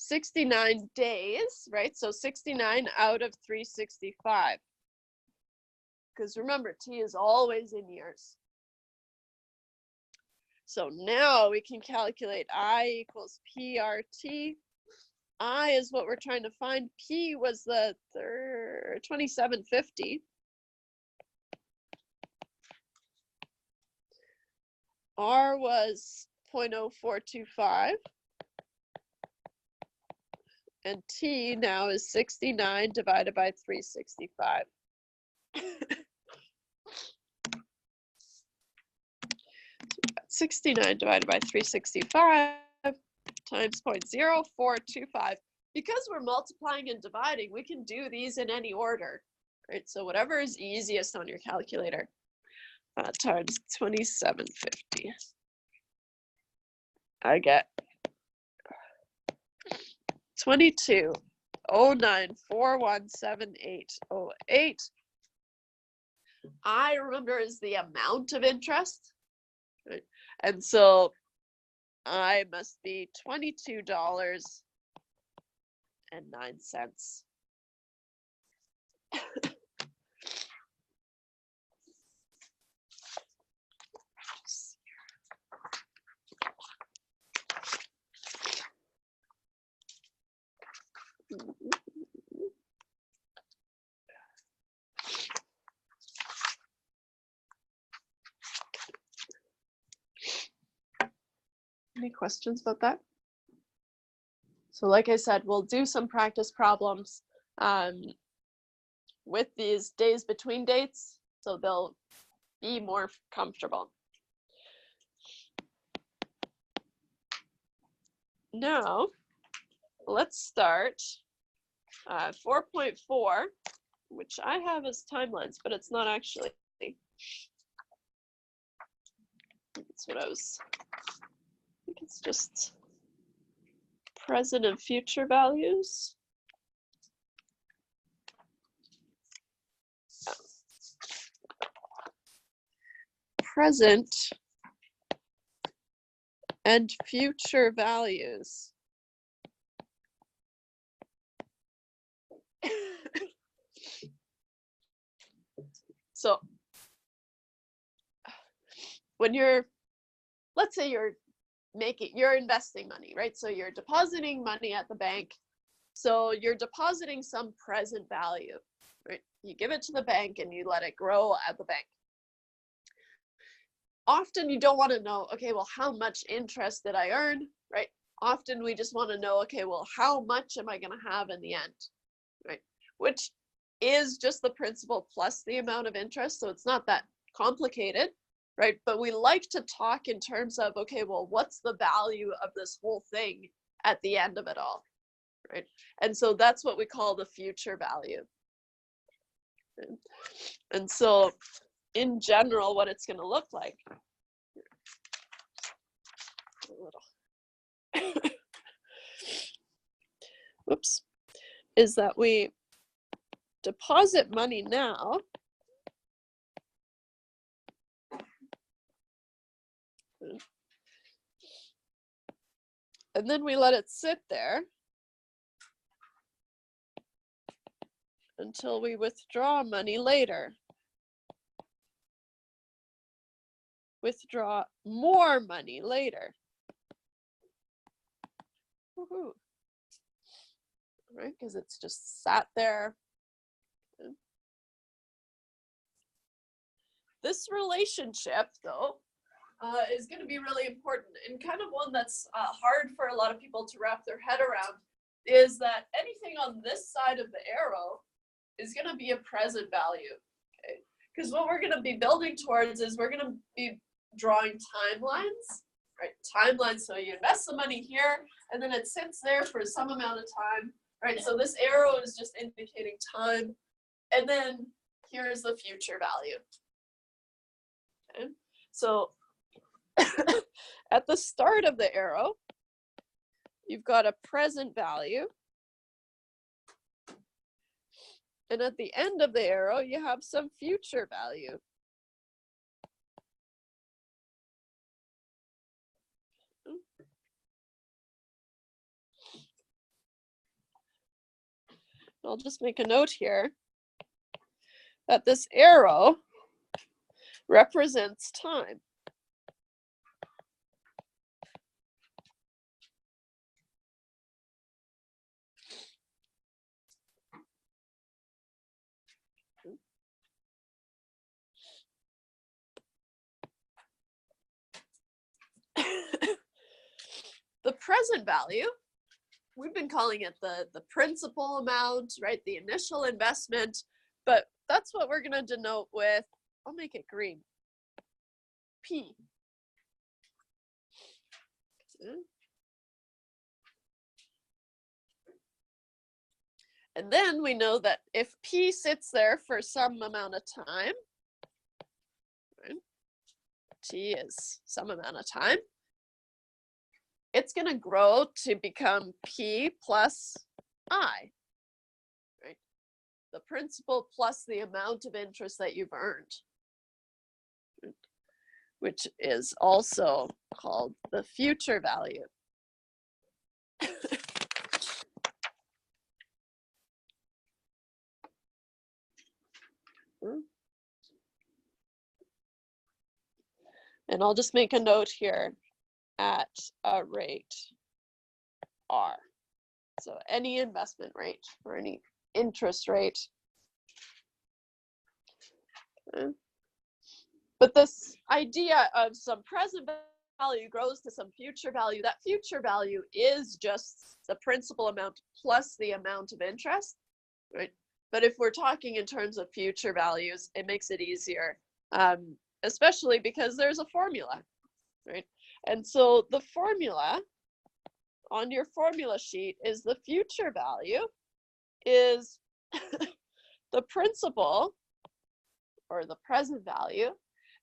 69 days, right? So 69 out of 365. Because remember, t is always in years. So now we can calculate I equals PRT. I is what we're trying to find. P was the 2750. R was 0.0425. And T now is 69 divided by 365. 69 divided by 365 times 0.0425. Because we're multiplying and dividing, we can do these in any order, right? So whatever is easiest on your calculator, times 2750. I get 22.09417808. I remember is the amount of interest, right? And so I must be $22.09. Any questions about that? So like I said, we'll do some practice problems with these days between dates, so they'll be more comfortable. Now, let's start 4.4, which I have as timelines, but it's not actually. That's what I was, I think it's just present and future values. Present and future values. So when you're, let's say you're investing money, right? So you're depositing money at the bank. So you're depositing some present value, right? You give it to the bank and you let it grow at the bank. Often you don't want to know, okay, well, how much interest did I earn, right? Often we just want to know, okay, well, how much am I going to have in the end, right? Which is just the principal plus the amount of interest. So it's not that complicated, right? But we like to talk in terms of, okay, well, what's the value of this whole thing at the end of it all, right? And so that's what we call the future value. And so in general, what it's going to look like, whoops, is that we deposit money now, and then we let it sit there until we withdraw money later. Withdraw more money later. Woohoo. Right, because it's just sat there. This relationship, though, is going to be really important, and kind of one that's hard for a lot of people to wrap their head around, is that anything on this side of the arrow is going to be a present value. Okay, because what we're going to be building towards is we're going to be drawing timelines, right? Timelines, so you invest the money here, and then it sits there for some amount of time, right? So this arrow is just indicating time, and then here's the future value. Okay, so at the start of the arrow, you've got a present value, and at the end of the arrow, you have some future value. I'll just make a note here that this arrow represents time. The present value, we've been calling it the principal amount, right? The initial investment, but that's what we're going to denote with, I'll make it green, P. And then we know that if P sits there for some amount of time, right, T is some amount of time, it's going to grow to become P plus I, right? The principal plus the amount of interest that you've earned, right? Which is also called the future value. And I'll just make a note here, at a rate R. So any investment rate or any interest rate. Okay. But this idea of some present value grows to some future value, that future value is just the principal amount plus the amount of interest, right? But if we're talking in terms of future values, it makes it easier, especially because there's a formula, right? And so the formula on your formula sheet is the future value is the principal, or the present value,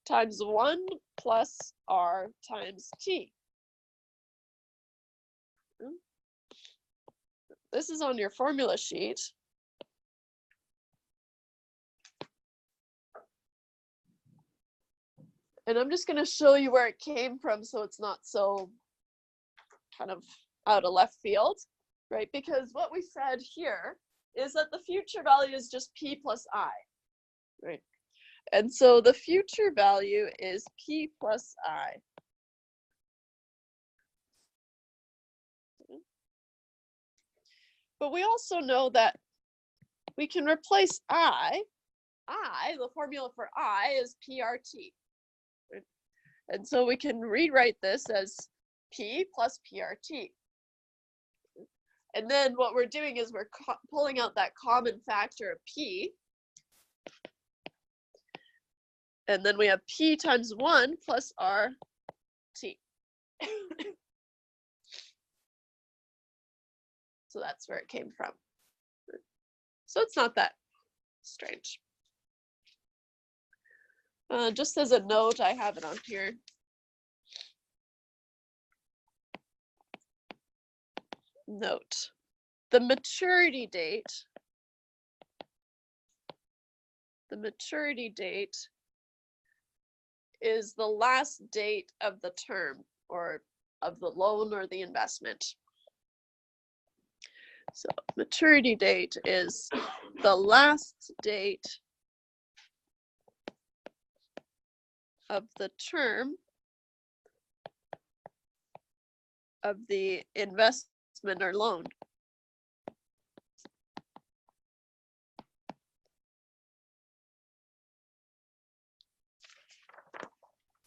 times 1 plus R times T. This is on your formula sheet. And I'm just going to show you where it came from so it's not so kind of out of left field, right? Because what we said here is that the future value is just P plus I, right? And so the future value is P plus I. But we also know that we can replace I, the formula for I is PRT. Right? And so we can rewrite this as P plus PRT. And then what we're doing is we're pulling out that common factor of P. And then we have P times 1 plus RT. So that's where it came from. So it's not that strange. Just as a note, I have it on here. Note, the maturity date is the last date of the term or of the loan or the investment. So maturity date is the last date of the term of the investment or loan.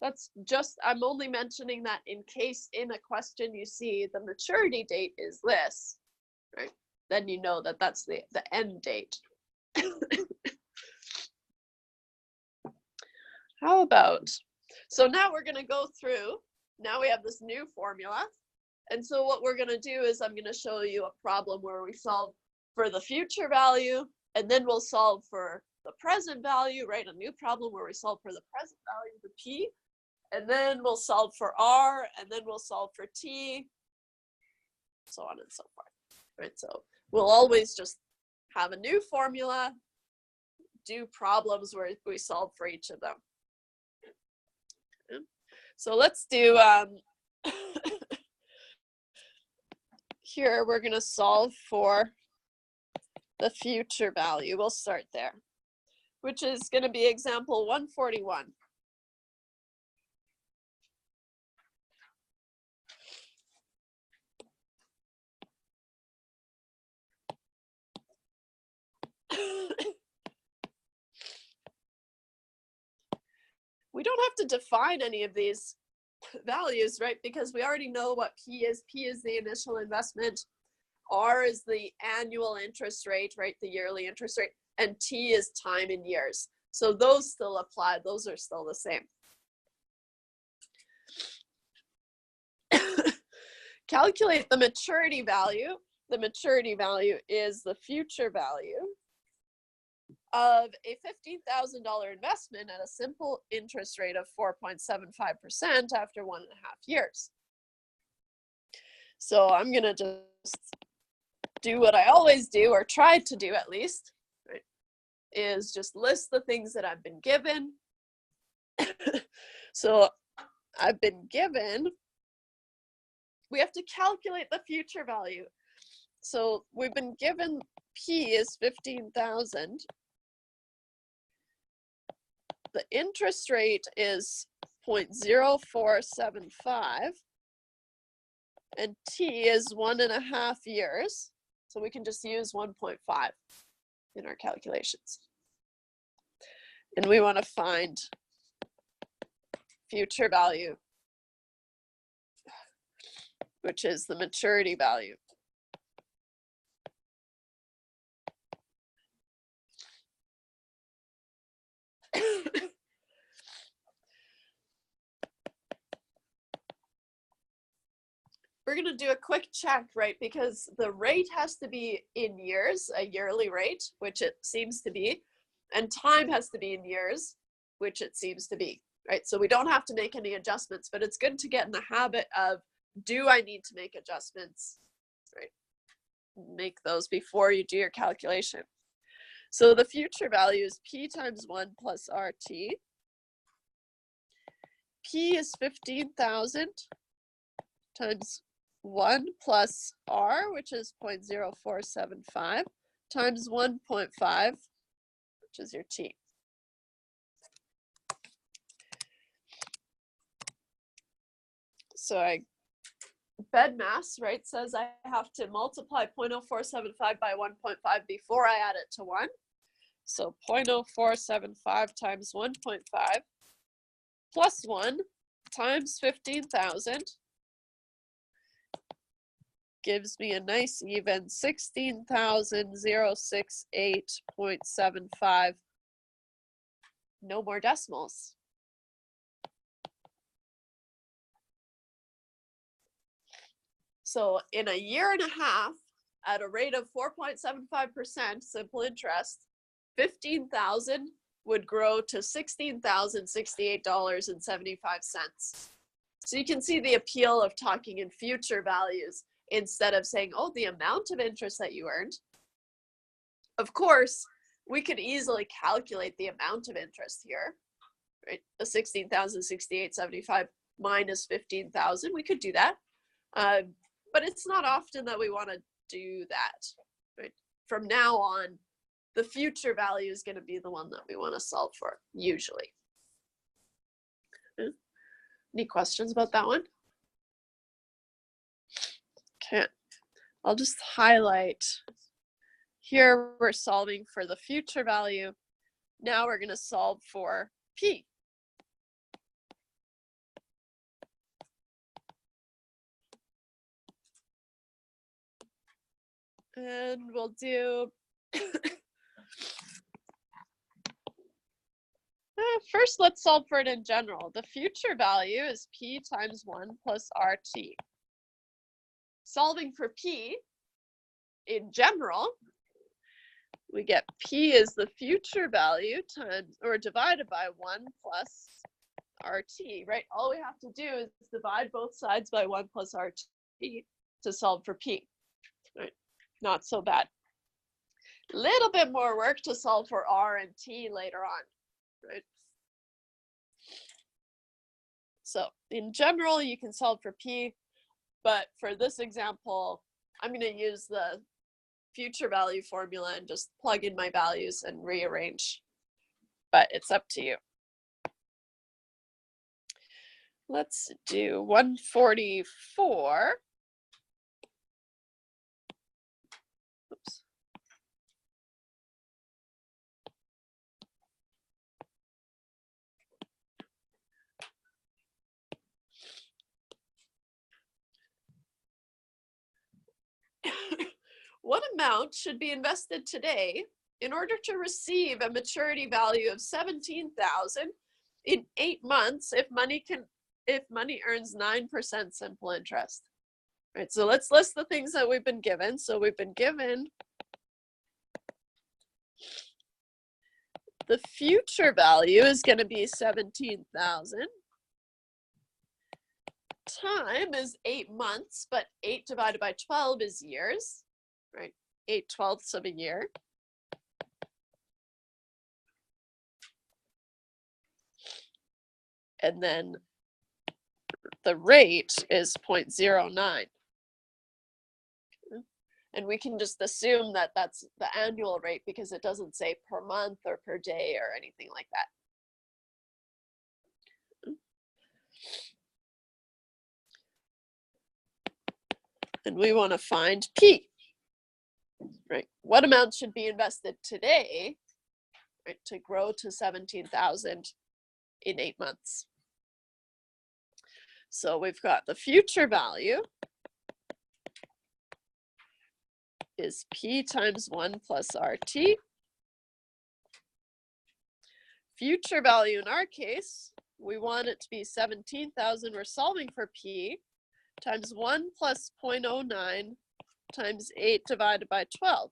That's just, I'm only mentioning that in case in a question you see the maturity date is this, right? Then you know that that's the end date. How about, so now we're going to go through, now we have this new formula. And so what we're going to do is I'm going to show you a problem where we solve for the future value, and then we'll solve for the present value, right? A new problem where we solve for the present value, the P, and then we'll solve for R, and then we'll solve for T, so on and so forth, right? So we'll always just have a new formula, do problems where we solve for each of them. Okay. So let's do, here we're going to solve for the future value. We'll start there, which is going to be example 141. We don't have to define any of these values, right? Because we already know what P is. P is the initial investment. R is the annual interest rate, right? The yearly interest rate. And T is time in years. So those still apply. Those are still the same. Calculate the maturity value. The maturity value is the future value of a $15,000 investment at a simple interest rate of 4.75% after 1.5 years. So I'm going to just do what I always do, or try to do at least, right? Is just list the things that I've been given. So I've been given, we have to calculate the future value. So we've been given P is 15,000. The interest rate is 0.0475, and T is 1.5 years. So we can just use 1.5 in our calculations. And we want to find future value, which is the maturity value. We're going to do a quick check, right? Because the rate has to be in years, a yearly rate, which it seems to be, and time has to be in years, which it seems to be, right? So we don't have to make any adjustments, but it's good to get in the habit of, do I need to make adjustments, right? Make those before you do your calculation. So the future value is P times 1 plus RT. P is 15,000 times 1 plus R, which is 0.0475, times 1.5, which is your T. So bed mass, right, says I have to multiply 0.0475 by 1.5 before I add it to 1. So 0.0475 times 1.5 plus 1 times 15,000 gives me a nice even 16,068.75. No more decimals. So in a year and a half, at a rate of 4.75% simple interest, 15,000 would grow to $16,068.75. So you can see the appeal of talking in future values instead of saying, oh, the amount of interest that you earned. Of course, we could easily calculate the amount of interest here, right? The 16,068.75 minus 15,000, we could do that. But it's not often that we want to do that, right? From now on, the future value is going to be the one that we want to solve for, usually. Any questions about that one? Okay, I'll just highlight. Here we're solving for the future value. Now we're going to solve for P. And we'll do first, let's solve for it in general. The future value is P times 1 plus RT. Solving for P in general, we get P is the future value times, or divided by 1 plus RT, right? All we have to do is divide both sides by 1 plus RT to solve for P, right? Not so bad. Little bit more work to solve for R and T later on, right? So in general, you can solve for P, but for this example, I'm going to use the future value formula and just plug in my values and rearrange. But it's up to you. Let's do 144. Oops. What amount should be invested today in order to receive a maturity value of 17,000 in 8 months if money earns 9% simple interest? Right, so let's list the things that we've been given. So we've been given the future value is going to be 17,000. Time is 8 months, but 8 divided by 12 is years, right? 8/12 of a year. And then the rate is 0.09. And we can just assume that that's the annual rate because it doesn't say per month or per day or anything like that. And we want to find P, right? What amount should be invested today, right, to grow to 17,000 in 8 months? So we've got the future value is P times 1 plus RT. Future value in our case, we want it to be 17,000. We're solving for P times 1 plus 0.09 times 8 divided by 12.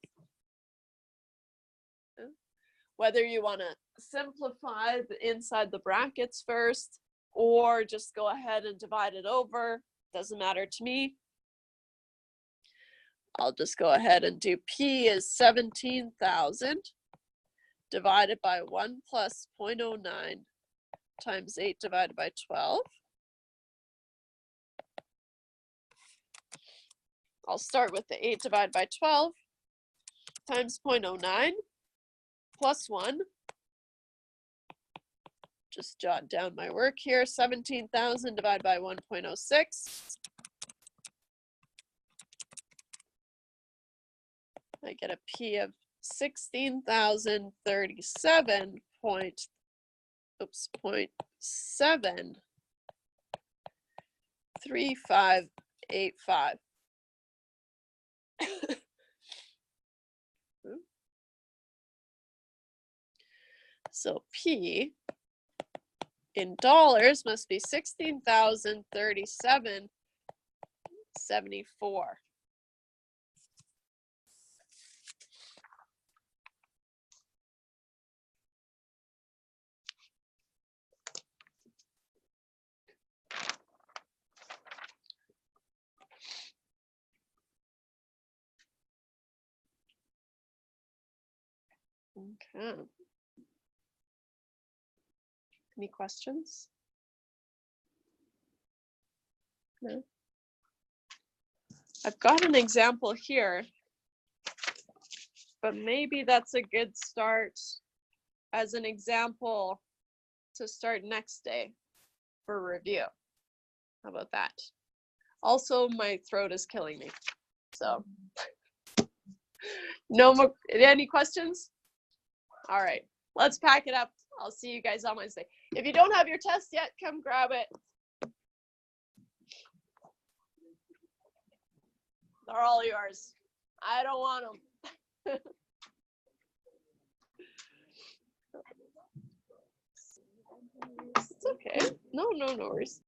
Whether you want to simplify inside the brackets first or just go ahead and divide it over, doesn't matter to me. I'll just go ahead and do P is 17,000 divided by 1 plus 0.09 times 8 divided by 12. I'll start with the 8 divided by 12 times 0.09 plus 1. Just jot down my work here. 17,000 divided by 1.06. I get a P of 16,037.3585. So P in dollars must be 16,037.74. Okay. Any questions? No. I've got an example here, but maybe that's a good start as an example to start next day for review. How about that? Also, my throat is killing me. So, no more, any questions? All right, let's pack it up. I'll see you guys on Wednesday. If you don't have your test yet, come grab it. They're all yours. I don't want them. It's okay. No worries.